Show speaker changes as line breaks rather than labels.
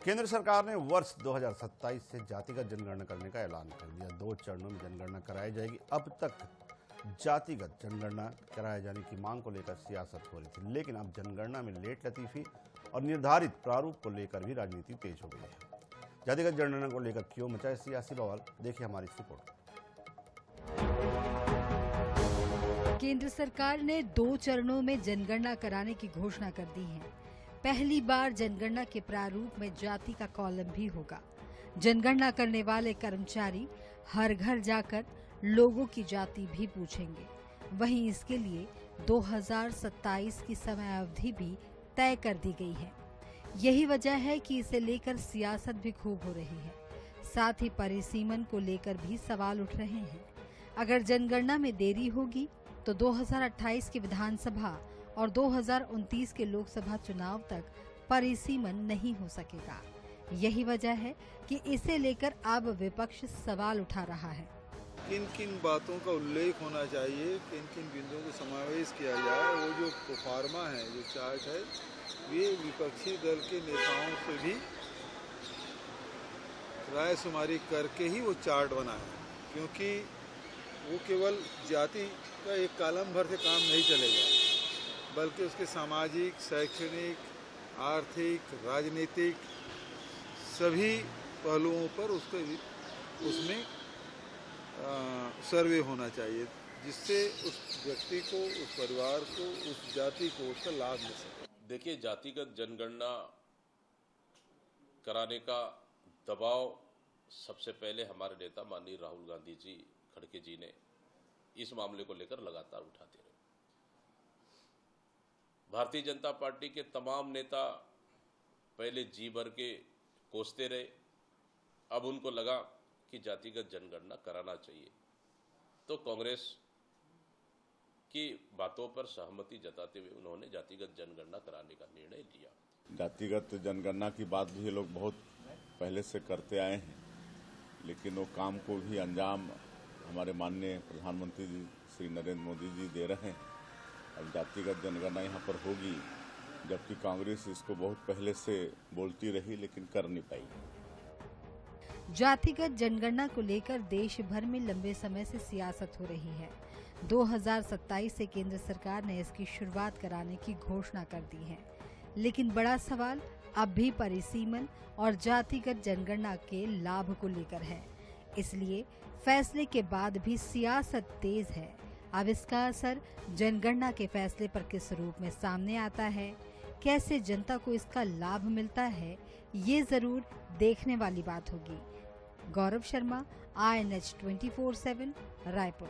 केंद्र सरकार ने वर्ष 2027 से जातिगत जनगणना करने का ऐलान कर दिया। 2 चरणों में जनगणना कराई जाएगी। अब तक जातिगत जनगणना कराए जाने की मांग को लेकर सियासत हो रही थी, लेकिन अब जनगणना में लेट लतीफी और निर्धारित प्रारूप को लेकर भी राजनीति तेज हो गई है। जातिगत जनगणना को लेकर क्यों मचा सियासी बवाल, देखिए हमारी इस रिपोर्ट।
केंद्र सरकार ने 2 चरणों में जनगणना कराने की घोषणा कर दी है। पहली बार जनगणना के प्रारूप में जाति का कॉलम भी होगा। जनगणना करने वाले कर्मचारी हर घर जाकर लोगों की जाति भी पूछेंगे। वहीं इसके लिए 2027 की समय अवधि भी तय कर दी गई है। यही वजह है कि इसे लेकर सियासत भी खूब हो रही है। साथ ही परिसीमन को लेकर भी सवाल उठ रहे हैं। अगर जनगणना में देरी होगी तो 2028 की विधानसभा और 2029 के लोकसभा चुनाव तक परिसीमन नहीं हो सकेगा। यही वजह है कि इसे लेकर अब विपक्ष सवाल उठा रहा है।
किन किन बातों का उल्लेख होना चाहिए, किन किन बिंदुओं को समावेश किया जाए, वो जो प्रोफार्मा है, जो चार्ट है, ये विपक्षी दल के नेताओं से भी रायशुमारी करके ही वो चार्ट बना है, क्योंकि वो केवल जाति का एक कॉलम भर से काम नहीं चलेगा, बल्कि उसके सामाजिक, शैक्षणिक, आर्थिक, राजनीतिक सभी पहलुओं पर उसमें सर्वे होना चाहिए, जिससे उस व्यक्ति को, उस परिवार को, उस जाति को उसका लाभ मिल सके।
देखिए, जातिगत जनगणना कराने का दबाव सबसे पहले हमारे नेता माननीय राहुल गांधी जी खड़गे जी ने इस मामले को लेकर लगातार उठाते रहे। भारतीय जनता पार्टी के तमाम नेता पहले जी भर के कोसते रहे। अब उनको लगा कि जातिगत जनगणना कराना चाहिए, तो कांग्रेस की बातों पर सहमति जताते हुए उन्होंने जातिगत जनगणना कराने का निर्णय लिया।
जातिगत जनगणना की बात भी ये लोग बहुत पहले से करते आए हैं, लेकिन वो काम को भी अंजाम हमारे माननीय प्रधानमंत्री जी श्री नरेंद्र मोदी जी दे रहे हैं। अब जातिगत जनगणना यहाँ पर होगी, जबकि कांग्रेस इसको बहुत पहले से बोलती रही लेकिन कर नहीं पाई।
जातिगत जनगणना को लेकर देश भर में लंबे समय से सियासत हो रही है। 2027 से केंद्र सरकार ने इसकी शुरुआत कराने की घोषणा कर दी है, लेकिन बड़ा सवाल अब भी परिसीमन और जातिगत जनगणना के लाभ को लेकर है। इसलिए फैसले के बाद भी सियासत तेज है। अब इसका असर जनगणना के फैसले पर किस रूप में सामने आता है, कैसे जनता को इसका लाभ मिलता है, ये जरूर देखने वाली बात होगी। गौरव शर्मा, INH 24/7, रायपुर।